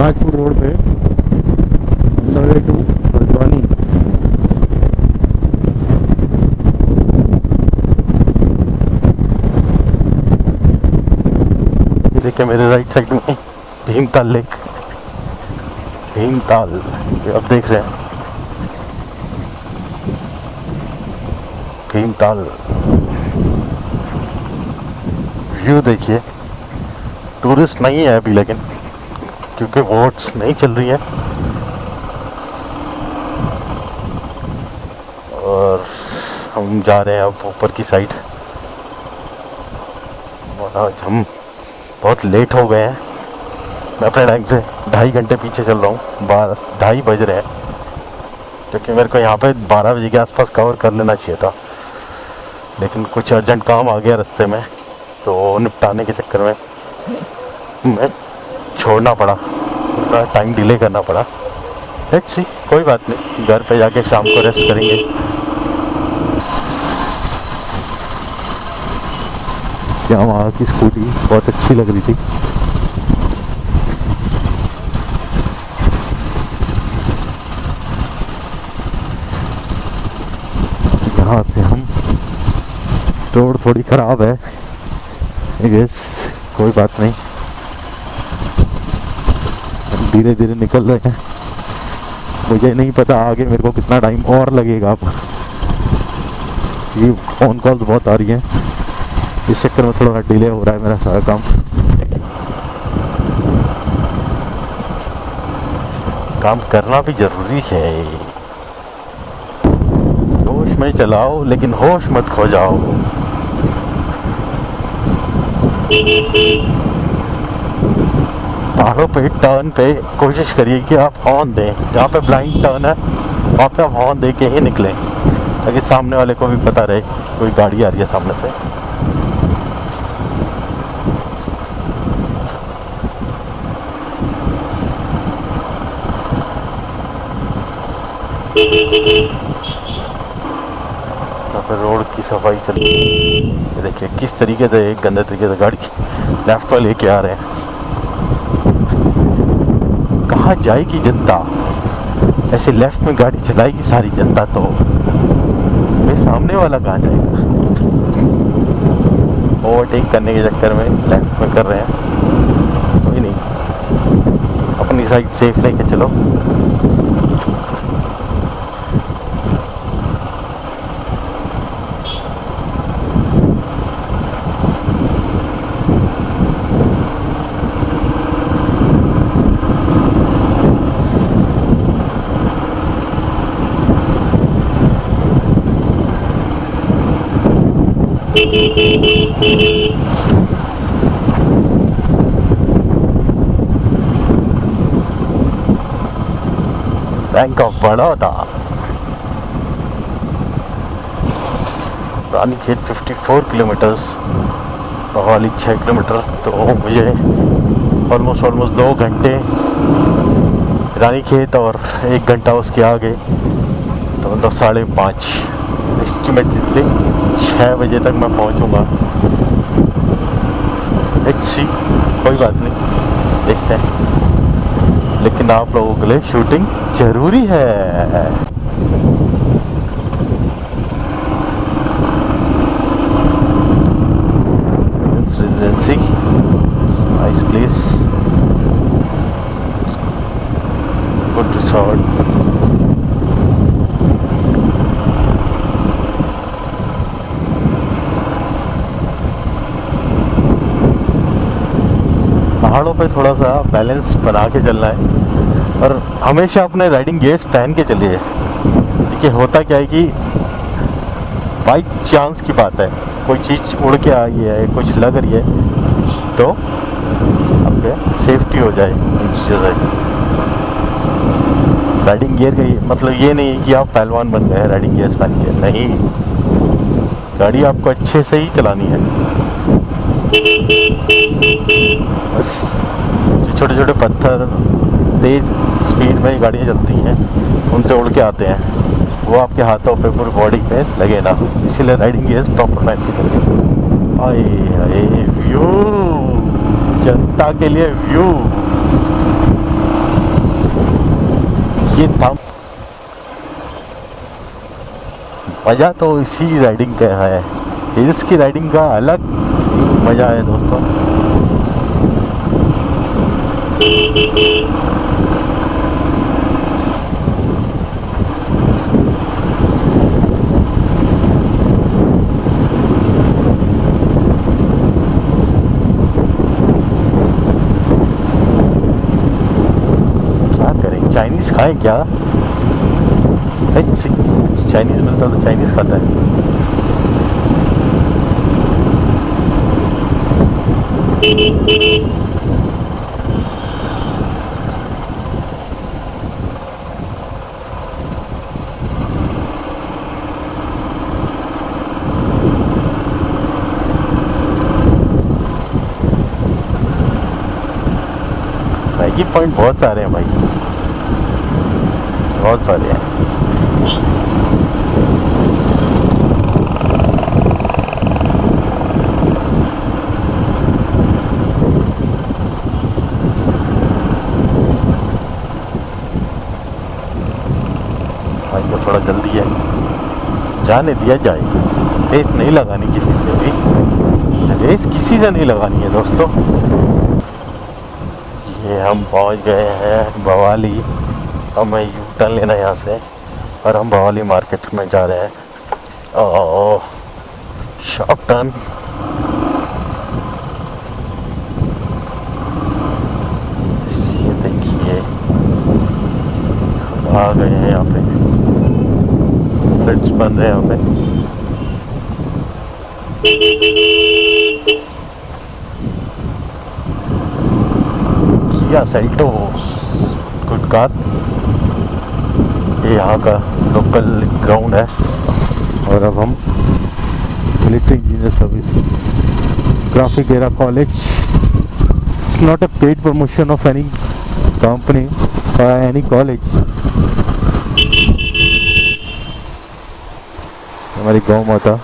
Tajpur road पे नवे to Haldwani. ये देखिए मेरे राइट साइड में भीमताल लेक, भीमताल आप देख रहे हैं, भीमताल व्यू देखिए। टूरिस्ट नहीं है अभी लेकिन, क्योंकि वोट्स नहीं चल रही है और हम जा रहे हैं अब ऊपर की साइड। और आज हम बहुत लेट हो गए हैं, मैं अपने टाइम से 2.5 घंटे पीछे चल रहा हूँ। 2:30 बज रहे हैं, क्योंकि मेरे को यहाँ पे 12 बजे के आसपास कवर कर लेना चाहिए था, लेकिन कुछ अर्जेंट काम आ गया रास्ते में, तो निपटाने के चक्कर में मैं छोड़ना पड़ा, थोड़ा टाइम डिले करना पड़ा। लेट्स सी, कोई बात नहीं, घर पे जाके शाम को रेस्ट करेंगे। यहाँ की स्कूटी बहुत अच्छी लग रही थी। यहाँ से हम, रोड थोड़ी ख़राब है आई गेस, कोई बात नहीं, धीरे धीरे निकल रहे हैं। मुझे नहीं पता आगे मेरे को कितना टाइम और लगेगा। अब ये फ़ोन कॉल्स बहुत आ रही हैं, इस चक्कर में थोड़ा डिले हो रहा है मेरा सारा काम। काम करना भी ज़रूरी है। होश में चलाओ लेकिन होश मत खो जाओ। पहाड़ों पे टर्न पे कोशिश करिए कि आप हॉर्न दें, जहाँ पे ब्लाइंड टर्न है वहाँ पे आप हॉर्न दे के ही निकलें, ताकि सामने वाले को भी पता रहे कोई गाड़ी आ रही है सामने से। यहाँ पे रोड की सफाई चल रही है। ये देखिए किस तरीके से, एक गंदे तरीके से गाड़ी लेफ्ट में लेके आ रहे हैं। कहाँ जाएगी जनता, ऐसे लेफ्ट में गाड़ी चलाएगी सारी जनता, तो वे सामने वाला कहाँ जाएगा। ओवरटेक करने के चक्कर में लेफ्ट में कर रहे हैं। कोई नहीं, अपनी साइड सेफ लेके चलो। Bank of Baroda, Ranikhet 54 kilometres, Mohali 6 kilometre, तो मुझे ऑलमोस्ट 2 घंटे रानीखेत और 1 घंटा उसके आगे, तो मतलब 5:30 एस्टिमेटेडली 6 बजे तक मैं पहुंचूंगा। कोई बात नहीं, देखते हैं, लेकिन आप लोगों के लिए शूटिंग जरूरी है। Residency, nice place, good resort. पहाड़ों पे थोड़ा सा बैलेंस बना के चलना है और हमेशा अपने राइडिंग गियर्स पहन के चलिए। देखिए होता क्या है कि बाई चांस की बात है, कोई चीज़ उड़ के आई है, कुछ लग रही है, तो आपके सेफ्टी हो जाए इन चीज़ों से। राइडिंग गियर का मतलब ये नहीं है कि आप पहलवान बन गए राइडिंग गियर्स पहन के, नहीं, गाड़ी आपको अच्छे से ही चलानी है। बस छोटे छोटे पत्थर तेज स्पीड में गाड़ियाँ चलती हैं, उनसे उड़ के आते हैं, वो आपके हाथों पे पूरी बॉडी पे लगे ना, इसीलिए राइडिंग गियर्स प्रॉपर पहन के चलिए। आए व्यू, जनता के लिए व्यू। ये था मज़ा, तो इसी राइडिंग का है। हिल्स की राइडिंग का अलग मज़ा है दोस्तों। क्या करें, चाइनीज़ खाएं क्या? चाइनीज़ मिलता तो चाइनीज़ खाता है। मैगी पॉइंट बहुत सारे हैं भाई, बहुत सारे हैं। भाई को थोड़ा जल्दी है, जाने दिया जाए। रेस नहीं लगानी किसी से भी, रेस किसी से नहीं लगानी है दोस्तों। ये हम पहुंच गए हैं भवाली। हमें यू टर्न लेना है यहाँ से और हम भवाली मार्केट में जा रहे हैं। ओह, शॉर्ट टर्न। ये देखिए हम आ गए हैं यहाँ पे, फ्लिप्स बन रहे हैं यहाँ पे। Kia Seltos, good car. ये यहाँ का लोकल ग्राउंड है। और अब हम military engineer service graphic era college. It's not a paid promotion of any company और एनी कॉलेज। हमारी गौ माता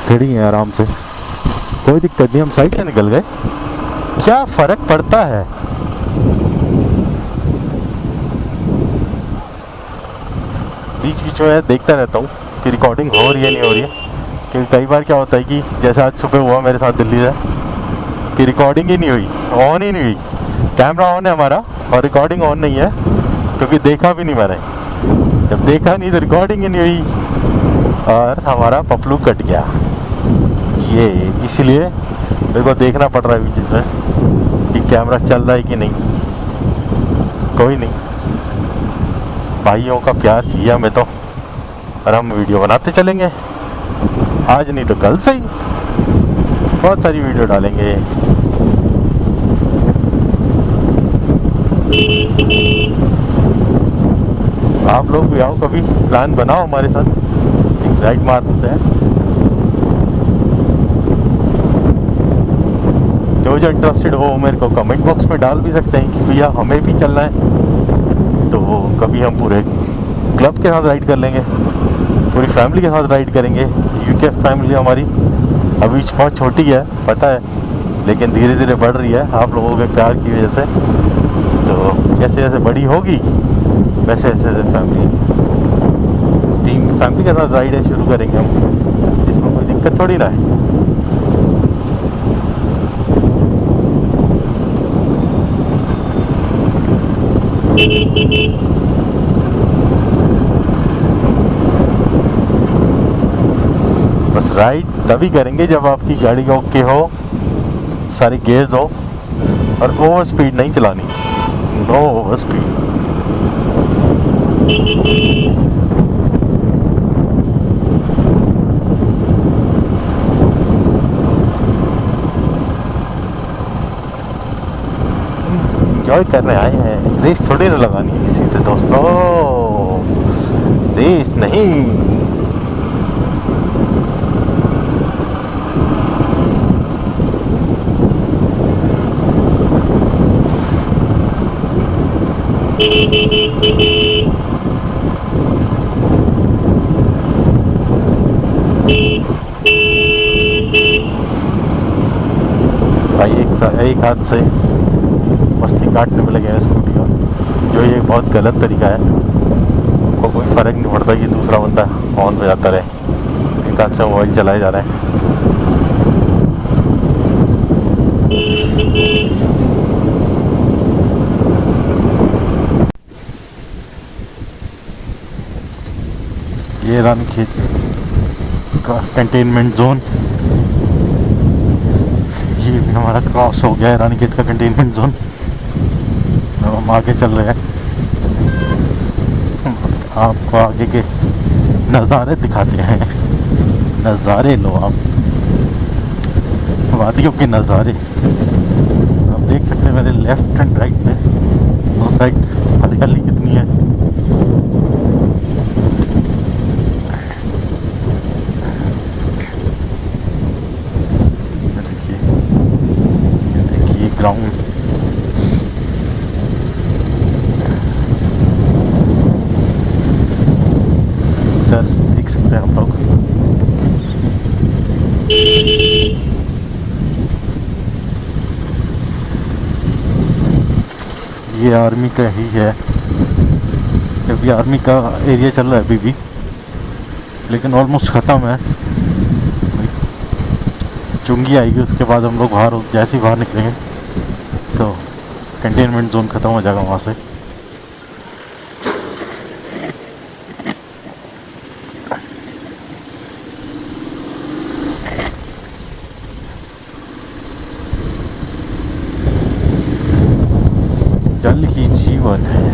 खड़ी है आराम से, कोई दिक्कत नहीं। हम साइड से निकल गए, क्या फर्क पड़ता है। बीच बीच में देखता रहता हूँ कि रिकॉर्डिंग हो रही है नहीं हो रही है, क्योंकि कई बार क्या होता है कि जैसे आज सुबह हुआ मेरे साथ दिल्ली से, कि रिकॉर्डिंग ही नहीं हुई, ऑन ही नहीं हुई। कैमरा ऑन है हमारा और रिकॉर्डिंग ऑन नहीं है, क्योंकि देखा भी नहीं मैंने। जब देखा नहीं तो रिकॉर्डिंग ही नहीं हुई और हमारा पपलू कट गया। ये इसीलिए मेरे को देखना पड़ रहा है बीच में कि कैमरा चल रहा है कि नहीं। कोई नहीं, भाइयों का प्यार चाहिए हमें तो, और हम वीडियो बनाते चलेंगे। आज नहीं तो कल से ही बहुत सारी वीडियो डालेंगे। आप लोग भी आओ, कभी प्लान बनाओ हमारे साथ, एक राइड मारते हैं। जो इंटरेस्टेड हो मेरे को कमेंट बॉक्स में डाल भी सकते हैं कि भैया हमें भी चलना है। तो कभी हम पूरे क्लब के साथ राइड कर लेंगे, पूरी फैमिली के साथ राइड करेंगे। यूके फैमिली हमारी अभी बहुत छोटी है पता है, लेकिन धीरे धीरे बढ़ रही है आप लोगों के प्यार की वजह से। तो जैसे जैसे बड़ी होगी वैसे वैसे फैमिली के साथ राइड शुरू करेंगे हम। इसमें कोई दिक्कत थोड़ी ना है। बस राइड तभी करेंगे जब आपकी गाड़ी का ओके हो, सारी गियर्स हो, और ओवर स्पीड नहीं चलानी, नो ओवर स्पीड। एंजॉय करने आए हैं, रेस थोड़ी ना लगानी है किसी से दोस्तों, रेस नहीं। भाई एक हाथ से मस्ती काटने में लगे हैं स्कूटी का, जो ये बहुत गलत तरीका है। को कोई फ़र्क नहीं पड़ता कि दूसरा बंदा हॉर्न बजाता रहे, एक हाथ से मोबाइल चलाए जा रहा है। ये रानीखेत का कंटेनमेंट जोन, ये भी हमारा क्रॉस हो गया है रानीखेत का कंटेनमेंट जोन। अब हम आगे चल रहे हैं, आपको आगे के नज़ारे दिखाते हैं। नज़ारे लो आप, वादियों के नज़ारे आप देख सकते हैं। मेरे लेफ्ट एंड राइट में दो साइड हरियाली कितनी है। ये देखिए ग्राउंड, इधर देख सकते हैं आप लोग। ये आर्मी का ही है, अभी आर्मी का एरिया चल रहा है अभी भी, लेकिन ऑलमोस्ट ख़त्म है। चुंगी आएगी उसके बाद हम लोग बाहर, जैसे ही बाहर निकलेंगे तो कंटेनमेंट जोन ख़त्म हो जाएगा वहाँ से। जल ही जीवन है।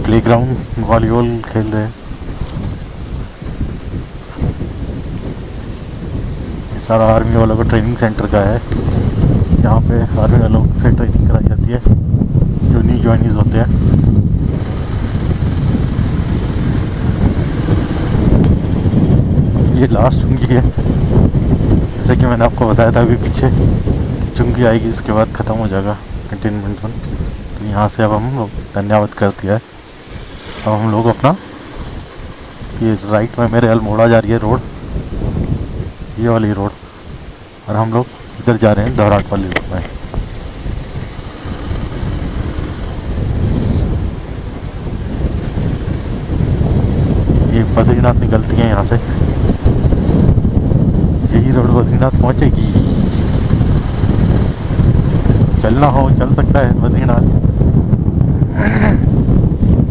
प्लेग्राउंड वॉलीबॉल खेल रहे हैं। ये सारा आर्मी वालों का ट्रेनिंग सेंटर का है। यहाँ पे आर्मी वालों से ट्रेनिंग कराई जाती है जो न्यू ज्वाइनीज होते हैं। ये लास्ट चुंगी है, जैसे कि मैंने आपको बताया था अभी पीछे। चुंगी आएगी इसके बाद ख़त्म हो जाएगा कंटेनमेंट जोन। तो यहाँ से अब हम लोग धन्यवाद कर दिया है। अब हम लोग अपना, ये राइट में मेरे अल्मोड़ा जा रही है रोड, ये वाली रोड, और हम लोग इधर जा रहे हैं दोहराट वाली रोड में। ये बद्रीनाथ निकलती है यहाँ से, यही रोड बद्रीनाथ पहुँचेगी। चलना हो चल सकता है बद्रीनाथ।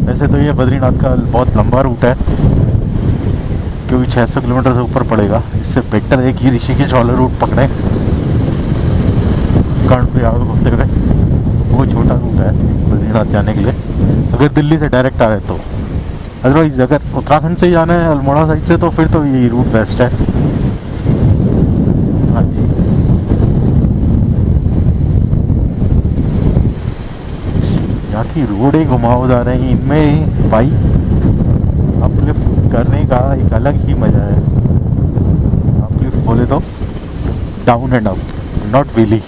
वैसे तो ये बद्रीनाथ का बहुत लंबा रूट है, क्योंकि 600 किलोमीटर से ऊपर पड़ेगा। इससे बेटर है कि ऋषिकेश वाला रूट पकड़ें कर्णप्रयाग होते हुए। वो छोटा रूट है बद्रीनाथ जाने के लिए, अगर दिल्ली से डायरेक्ट आ रहे तो। अदरवाइज अगर उत्तराखंड से जाना है अल्मोड़ा साइड से, तो फिर तो यही रूट बेस्ट है। हाँ जी, यहाँ की रोडें घुमावदार हैं, इनमें बाइक अपलिफ्ट करने का एक अलग ही मज़ा है। अपलिफ्ट बोले तो down and up, not wheelie.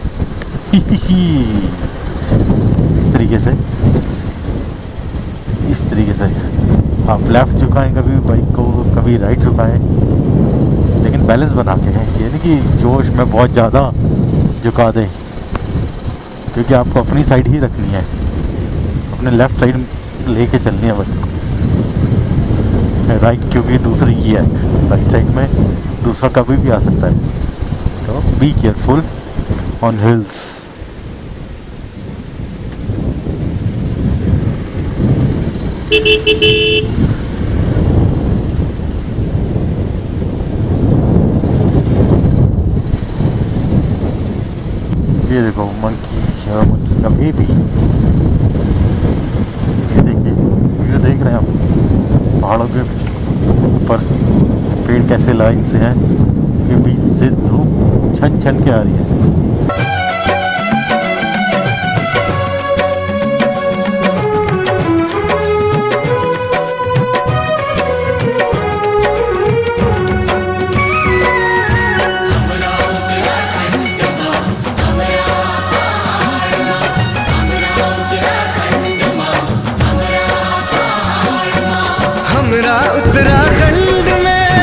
इस तरीके से आप लेफ्ट झुकाएं कभी बाइक को, कभी राइट झुकाएं, लेकिन बैलेंस बना के हैं। ये नहीं कि जोश में बहुत ज़्यादा झुका दें, क्योंकि आपको अपनी साइड ही रखनी है, अपने लेफ्ट साइड लेके चलनी है बाइक। राइट क्योंकि दूसरी की है, राइट साइड में दूसरा कभी भी आ सकता है, तो बी केयरफुल ऑन हिल्स। ये देखो मंकी का बेबी, ये देखिए वीडियो देख रहे हैं आप, पहाड़ों के ऊपर पेड़ कैसे लाइन से हैं, के बीच से धूप छन छन के आ रही है।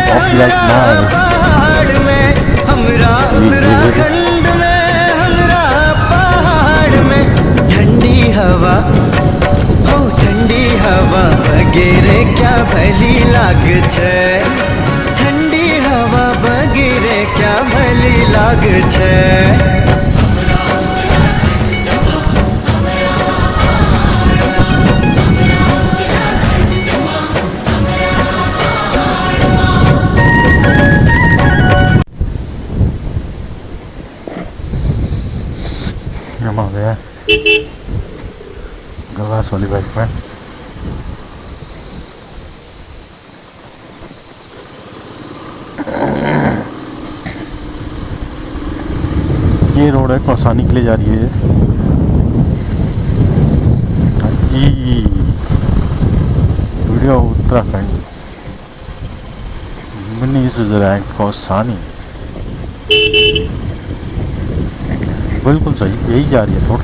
कॉपीराइट ना आए। पहाड़ में हमरा उत्तराखंड में हमरा पहाड़ में ठंडी हवा हो ठंडी हवा वगैरह क्या भली लाग छे ठंडी हवा वगैरह क्या भली लाग छे। हम आ गया गवास वाली बाइक में। ये रोड है कौसानी के लिए जा रही है जी। Video Uttarakhand mini Switzerland Kausani बिल्कुल सही, यही जा रही है रोड।